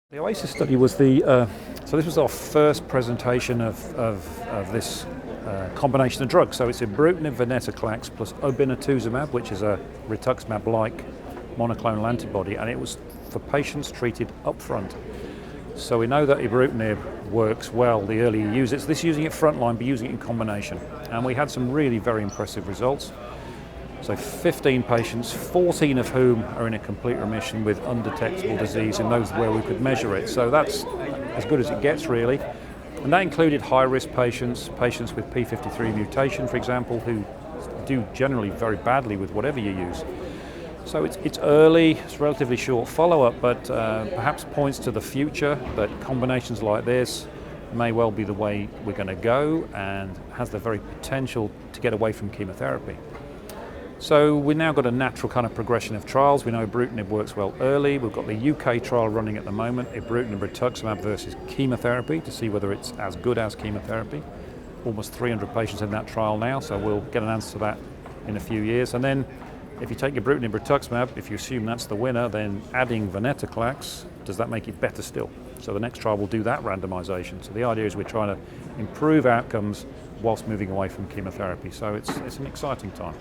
The OAsIs study was so this was our first presentation of this combination of drugs. So it's Ibrutinib, Venetoclax plus Obinutuzumab, which is a rituximab-like monoclonal antibody, and it was for patients treated up front. So we know that Ibrutinib works well the earlier you use it. So this using it frontline, but using it in combination. And we had some really very impressive results. So 15 patients, 14 of whom are in a complete remission with undetectable disease in those where we could measure it. So that's as good as it gets, really. And that included high-risk patients, patients with P53 mutation, for example, who do generally very badly with whatever you use. So it's early, it's relatively short follow-up, but perhaps points to the future that combinations like this may well be the way we're going to go and has the very potential to get away from chemotherapy. So we've now got a natural kind of progression of trials. We know Ibrutinib works well early. We've got the UK trial running at the moment, Ibrutinib rituximab versus chemotherapy, to see whether it's as good as chemotherapy. Almost 300 patients in that trial now, so we'll get an answer to that in a few years. And then if you take Ibrutinib rituximab, if you assume that's the winner, then adding Venetoclax, does that make it better still? So the next trial will do that randomization. So the idea is we're trying to improve outcomes whilst moving away from chemotherapy. So it's an exciting time.